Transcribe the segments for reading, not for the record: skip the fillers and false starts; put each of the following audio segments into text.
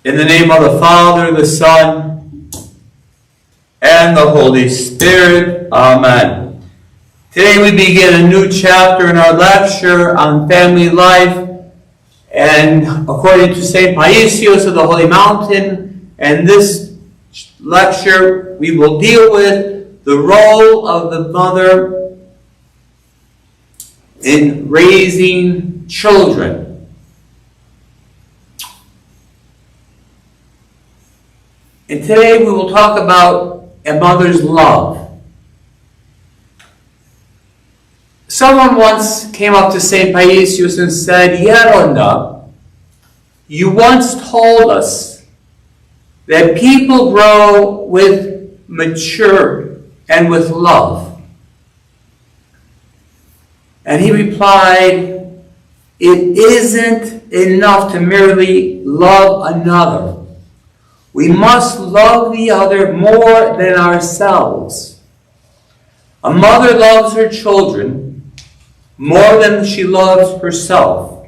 In the name of the Father, the Son, and the Holy Spirit. Amen. Today we begin a new chapter in our lecture on family life. And according to St. Paisios of the Holy Mountain, and this lecture we will deal with the role of the mother in raising children. And today we will talk about a mother's love. Someone once came up to St. Paisios and said, "Yeronda, you once told us that people grow with mature and with love." And he replied, "It isn't enough to merely love another. We must love the other more than ourselves. A mother loves her children more than she loves herself.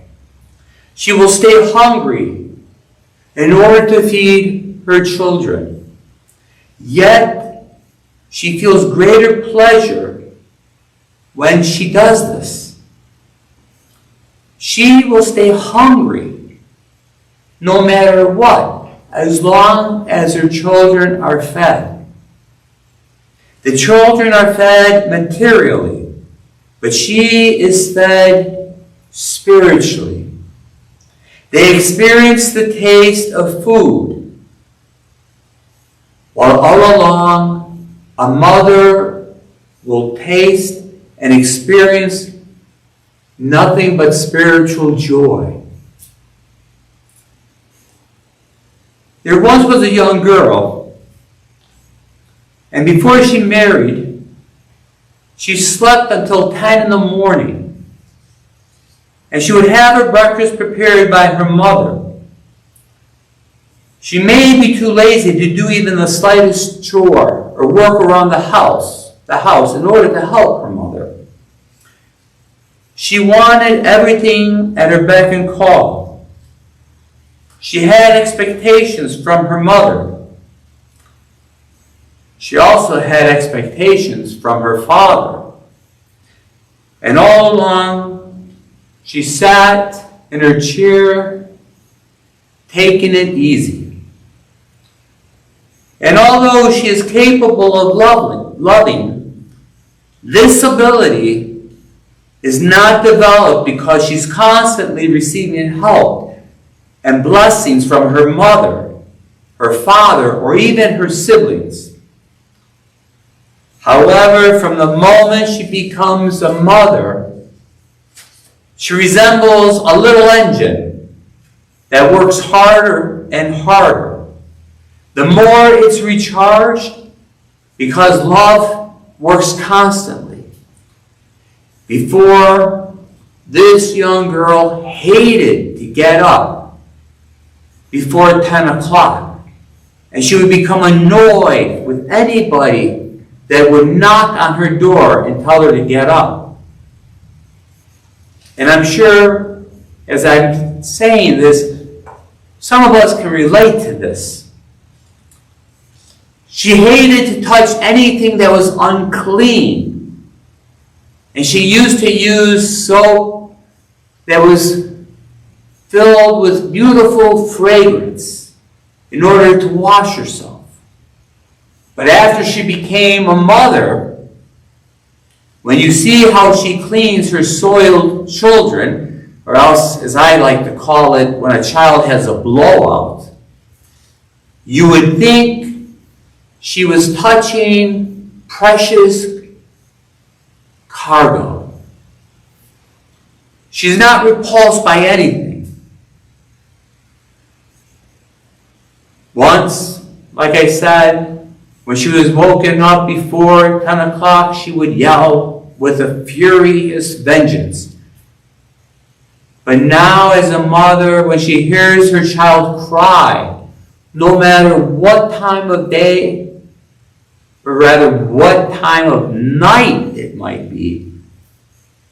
She will stay hungry in order to feed her children. Yet, she feels greater pleasure when she does this. She will stay hungry no matter what, as long as her children are fed. The children are fed materially, but she is fed spiritually. They experience the taste of food, while all along a mother will taste and experience nothing but spiritual joy. There once was a young girl, and before she married, she slept until 10 in the morning, and she would have her breakfast prepared by her mother. She may be too lazy to do even the slightest chore or work around the house in order to help her mother. She wanted everything at her beck and call. She had expectations from her mother. She also had expectations from her father. And all along, she sat in her chair, taking it easy. And although she is capable of loving, this ability is not developed because she's constantly receiving help and blessings from her mother, her father, or even her siblings. However, from the moment she becomes a mother, she resembles a little engine that works harder and harder. The more it's recharged, because love works constantly. Before, this young girl hated to get up before 10 o'clock. And she would become annoyed with anybody that would knock on her door and tell her to get up. And I'm sure, as I'm saying this, some of us can relate to this. She hated to touch anything that was unclean. And she used to use soap that was filled with beautiful fragrance in order to wash herself. But after she became a mother, when you see how she cleans her soiled children, or else, as I like to call it, when a child has a blowout, you would think she was touching precious cargo. She's not repulsed by anything. Once, like I said, when she was woken up before 10 o'clock, she would yell with a furious vengeance. But now, as a mother, when she hears her child cry, no matter what time of day, or rather what time of night it might be,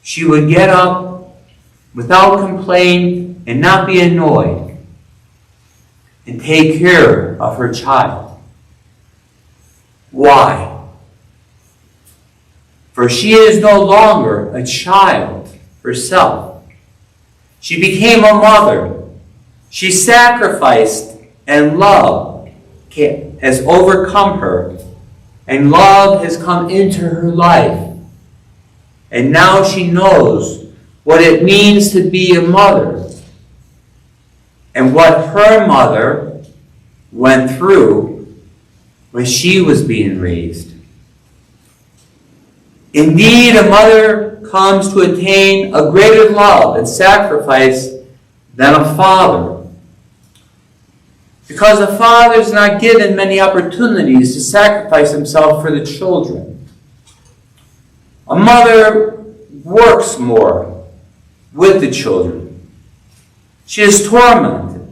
she would get up without complaint and not be annoyed. and take care of her child. Why? For she is no longer a child herself. She became a mother. She sacrificed, and love has overcome her, and love has come into her life. And now she knows what it means to be a mother, and what her mother went through when she was being raised. Indeed, a mother comes to attain a greater love and sacrifice than a father, because a father is not given many opportunities to sacrifice himself for the children. A mother works more with the children. She is tormented.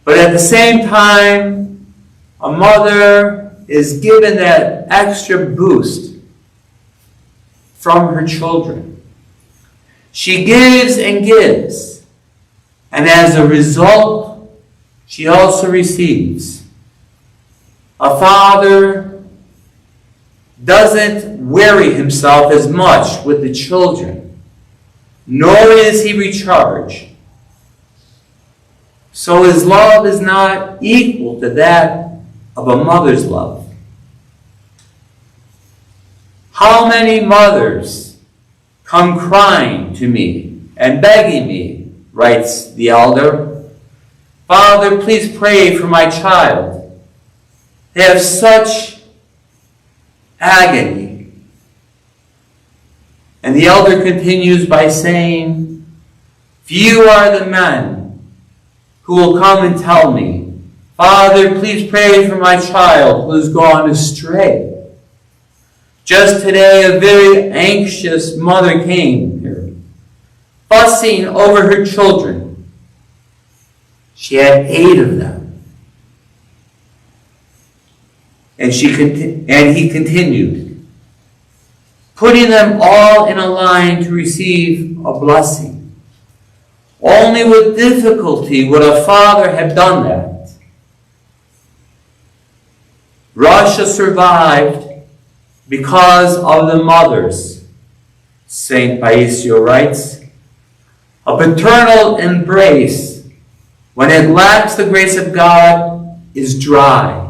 But at the same time, a mother is given that extra boost from her children. She gives and gives, and as a result, she also receives. A father doesn't weary himself as much with the children, nor is he recharged. So his love is not equal to that of a mother's love. How many mothers come crying to me and begging me, writes the elder, Father, please pray for my child. They have such agony. And the elder continues by saying, few are the men who will come and tell me, Father, please pray for my child who has gone astray. Just today, a very anxious mother came here, fussing over her children. She had 8 of them. And he continued, putting them all in a line to receive a blessing. Only with difficulty would a father have done that. Russia survived because of the mothers, St. Paisios writes. A paternal embrace, when it lacks the grace of God, is dry.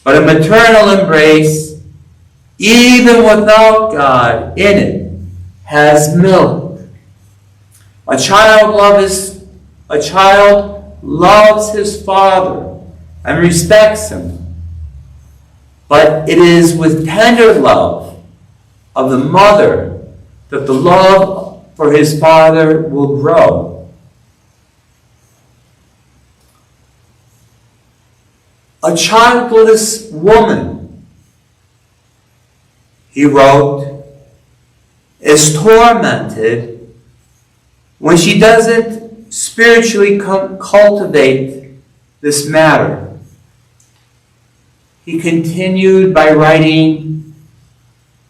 But a maternal embrace, even without God in it, has milk. A child loves his father and respects him. But it is with tender love of the mother that the love for his father will grow. A childless woman, he wrote, is tormented when she doesn't spiritually cultivate this matter. He continued by writing,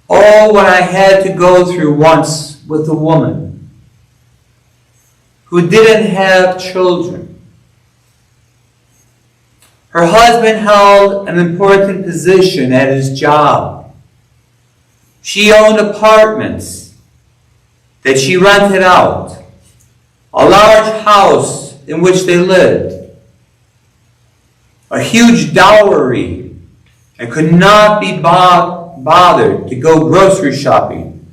oh, what I had to go through once with a woman who didn't have children. Her husband held an important position at his job. She owned apartments that she rented out, a large house in which they lived, a huge dowry, and could not be bothered to go grocery shopping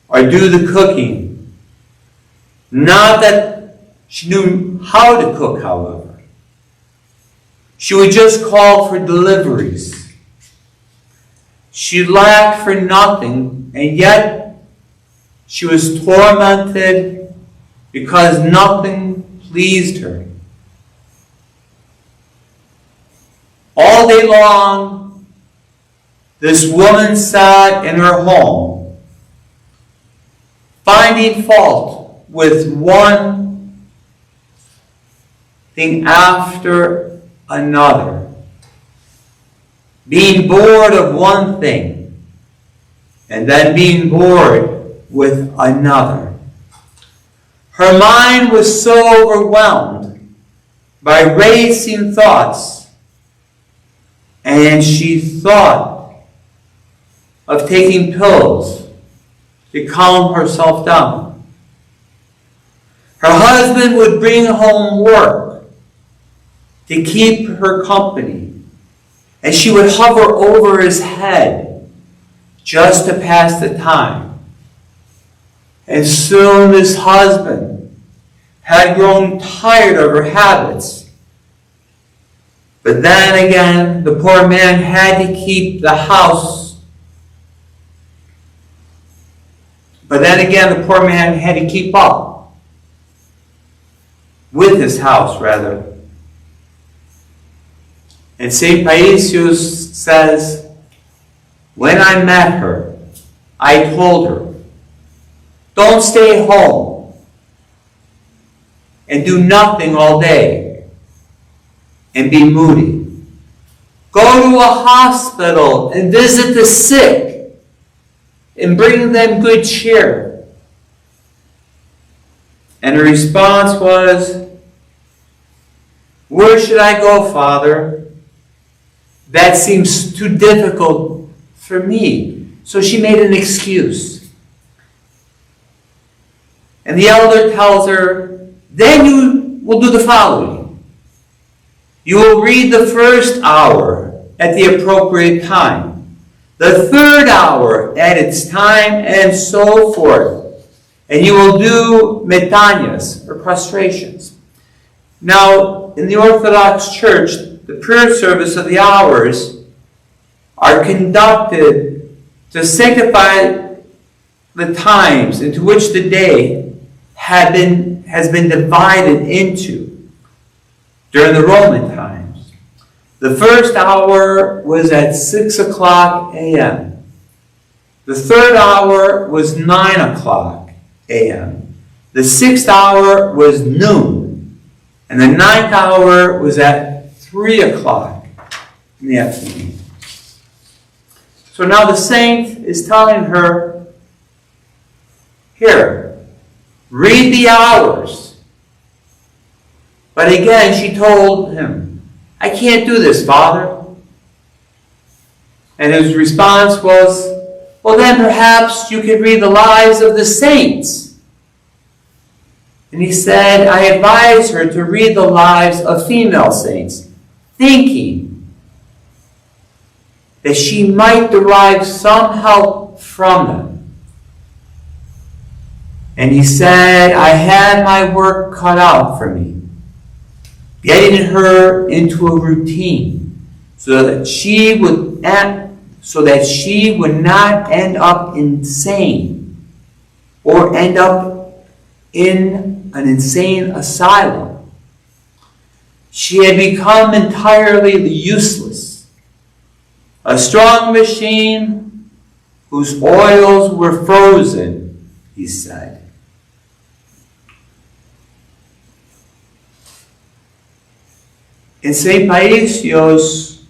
or do the cooking. Not that she knew how to cook, however. She would just call for deliveries. She lacked for nothing, and yet she was tormented because nothing pleased her. All day long, this woman sat in her home, finding fault with one thing after another, being bored of one thing, and then being bored with another. Her mind was so overwhelmed by racing thoughts, and she thought of taking pills to calm herself down. Her husband would bring home work to keep her company, and she would hover over his head just to pass the time. And soon this husband had grown tired of her habits. But then again, the poor man had to keep the house. But then again, the poor man had to keep up with his house, rather. And St. Paisios says, when I met her, I told her, don't stay home and do nothing all day and be moody. Go to a hospital and visit the sick and bring them good cheer. And her response was, where should I go, Father? That seems too difficult for me. So she made an excuse. And the elder tells her, then you will do the following. You will read the first hour at the appropriate time, the third hour at its time, and so forth. And you will do metanias, or prostrations. Now, in the Orthodox Church, the prayer service of the hours are conducted to sanctify the times into which the day has been divided into during the Roman times. The first hour was at 6 o'clock a.m. The third hour was 9 o'clock a.m. The sixth hour was noon. And the ninth hour was at 3 o'clock in the afternoon. So now the saint is telling her, here, read the hours. But again, she told him, I can't do this, Father. And his response was, well, then perhaps you could read the lives of the saints. And he said, I advise her to read the lives of female saints, thinking that she might derive some help from them. And he said, I had my work cut out for me, getting her into a routine so that she would not end up insane or end up in an insane asylum. She had become entirely useless, a strong machine whose oils were frozen, he said. And St. Paisios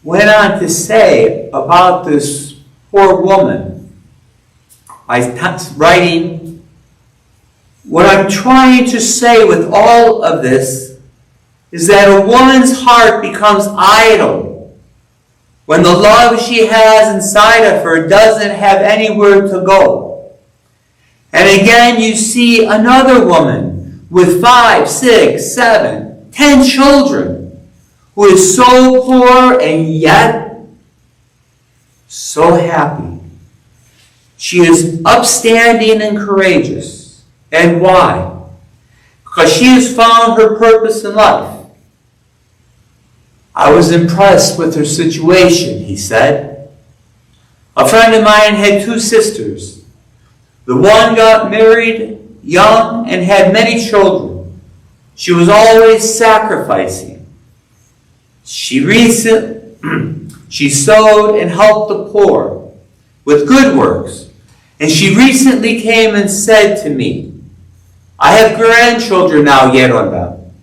went on to say about this poor woman by writing, what I'm trying to say with all of this is that a woman's heart becomes idle when the love she has inside of her doesn't have anywhere to go. And again, you see another woman with 5, 6, 7, 10 children, who is so poor and yet so happy. She is upstanding and courageous. And why? Because she has found her purpose in life. I was impressed with her situation, he said. A friend of mine had 2 sisters. The one got married young and had many children. She was always sacrificing. She sewed and helped the poor with good works. And she recently came and said to me, I have grandchildren now yet on them.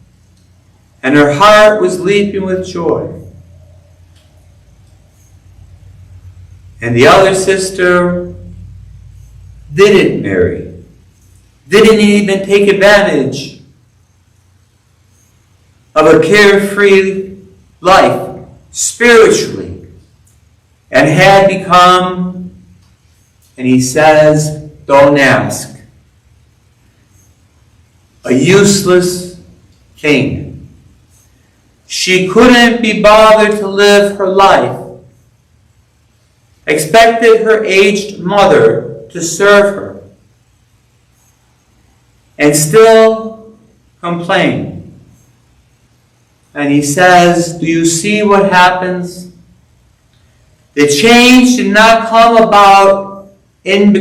And her heart was leaping with joy. And the other sister didn't marry. didn't even take advantage of a carefree life spiritually, and had become, and he says, don't ask, a useless thing. She couldn't be bothered to live her life, expected her aged mother to serve her, and still complained. And he says, do you see what happens? The change did not come about in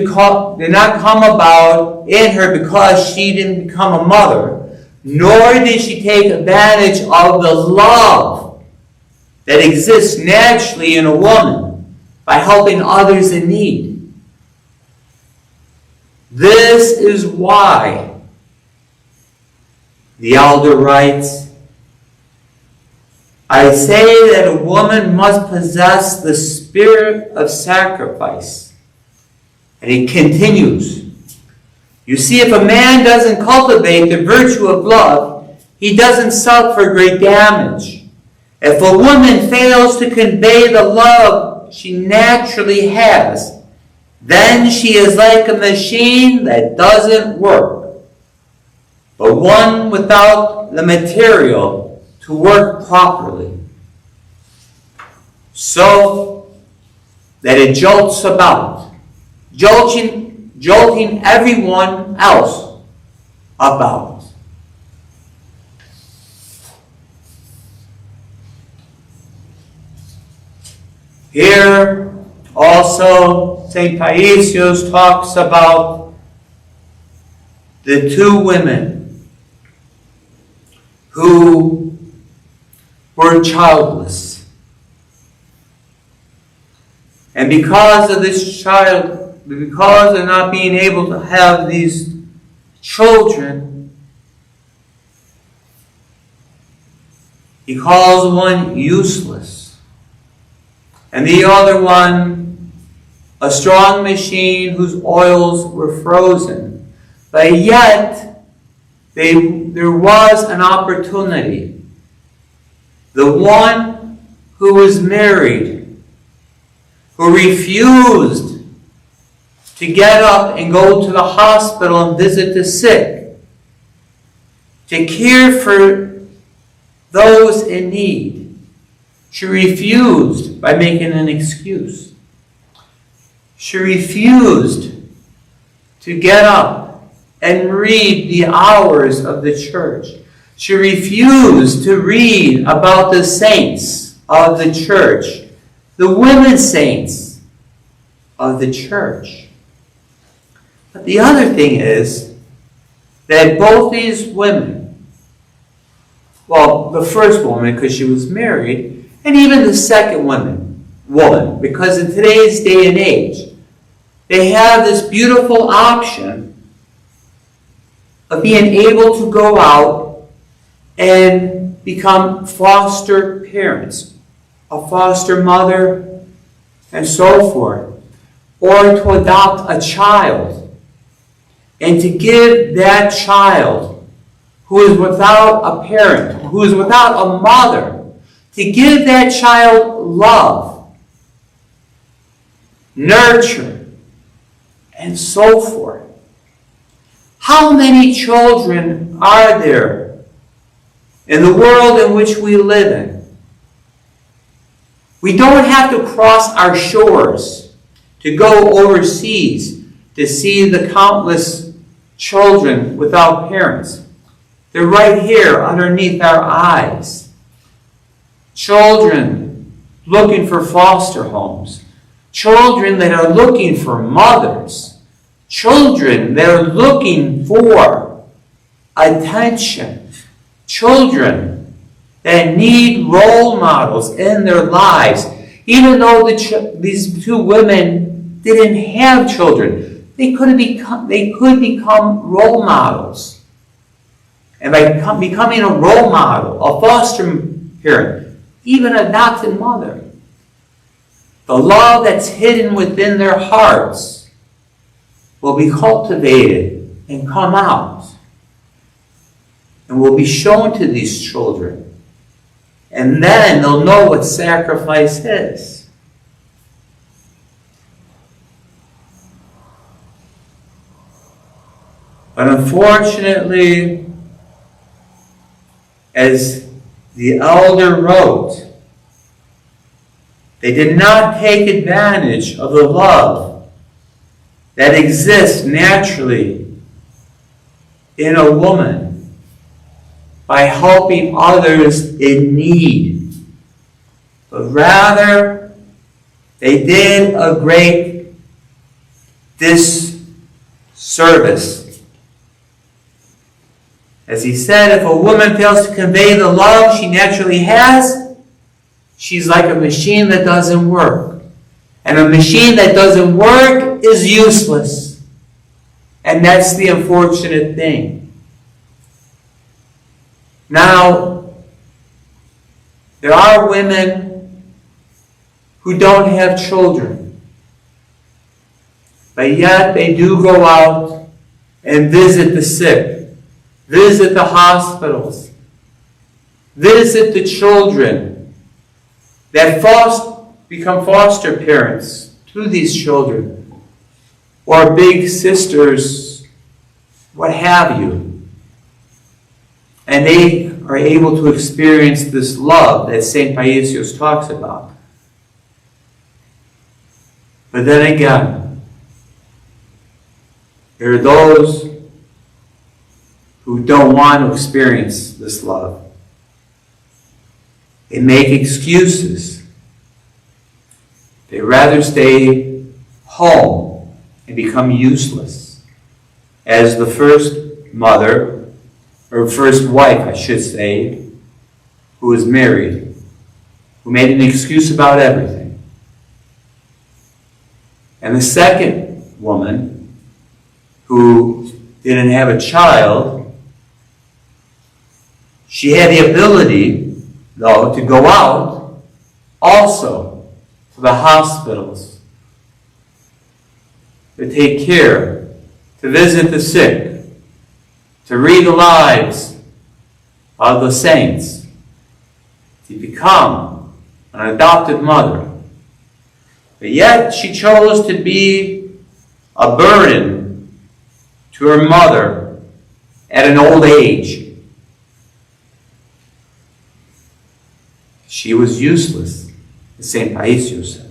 her because she didn't become a mother, nor did she take advantage of the love that exists naturally in a woman by helping others in need. This is why the elder writes, I say that a woman must possess the spirit of sacrifice. And he continues, you see, if a man doesn't cultivate the virtue of love, he doesn't suffer great damage. If a woman fails to convey the love she naturally has, then she is like a machine that doesn't work, but one without the material to work properly, so that it jolts about, jolting everyone else about. Here also St. Paisios talks about the two women who were childless. And because of because of not being able to have these children, he calls one useless, and the other one a strong machine whose oils were frozen. But yet, there was an opportunity. The one who was married, who refused to get up and go to the hospital and visit the sick, to care for those in need, she refused by making an excuse. She refused to get up and read the hours of the church. She refused to read about the saints of the church, the women saints of the church. But the other thing is that both these women, well, the first woman because she was married, and even the second woman, because in today's day and age, they have this beautiful option of being able to go out and become foster parents, a foster mother, and so forth, or to adopt a child, and to give that child who is without a parent, who is without a mother, to give that child love, nurture, and so forth. How many children are there in the world in which we live in? We don't have to cross our shores to go overseas to see the countless children without parents. They're right here underneath our eyes. Children looking for foster homes. Children that are looking for mothers. Children that are looking for attention. Children that need role models in their lives. Even though these two women didn't have children, they could become role models. And by becoming a role model, a foster parent, even an adopted mother, the love that's hidden within their hearts will be cultivated and come out and will be shown to these children. And then they'll know what sacrifice is. But unfortunately, as the elder wrote, they did not take advantage of the love that exists naturally in a woman by helping others in need, but rather they did a great disservice. As he said, if a woman fails to convey the love she naturally has, she's like a machine that doesn't work. And a machine that doesn't work is useless. And that's the unfortunate thing. Now, there are women who don't have children, but yet they do go out and visit the sick, visit the hospitals, visit the children that become foster parents to these children, or big sisters, what have you. And they are able to experience this love that St. Paisios talks about. But then again, there are those who don't want to experience this love. They make excuses. They rather stay home and become useless. As the first mother, or first wife, I should say, who was married, who made an excuse about everything. And the second woman, who didn't have a child, she had the ability, though, to go out also to the hospitals, to take care, to visit the sick, to read the lives of the saints, to become an adopted mother. But yet she chose to be a burden to her mother at an old age. She was useless, as St. Paisios says.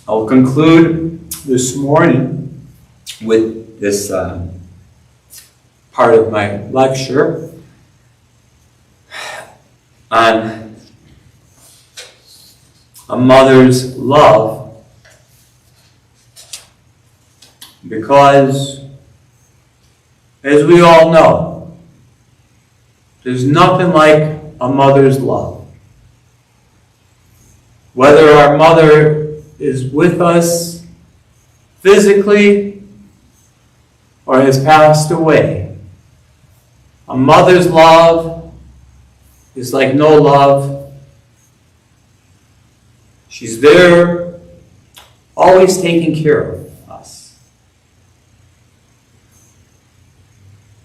I'll conclude this morning with this part of my lecture on a mother's love, because, as we all know, there's nothing like a mother's love. Whether our mother is with us physically or has passed away, a mother's love is like no love. She's there, always taking care of us.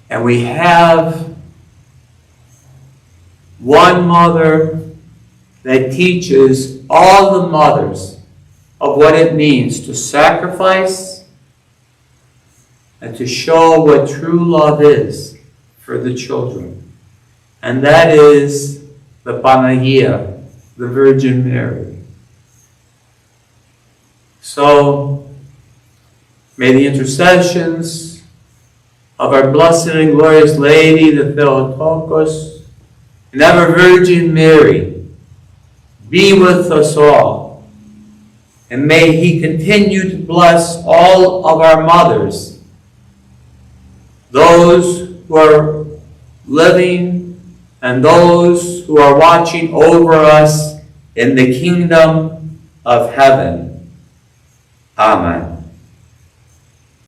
And we have one mother that teaches all the mothers of what it means to sacrifice and to show what true love is for the children. And that is the Panagia, the Virgin Mary. So, may the intercessions of our blessed and glorious Lady, the Theotokos, and ever Virgin Mary, be with us all. And may He continue to bless all of our mothers, those who are living and those who are watching over us in the kingdom of heaven. Amen.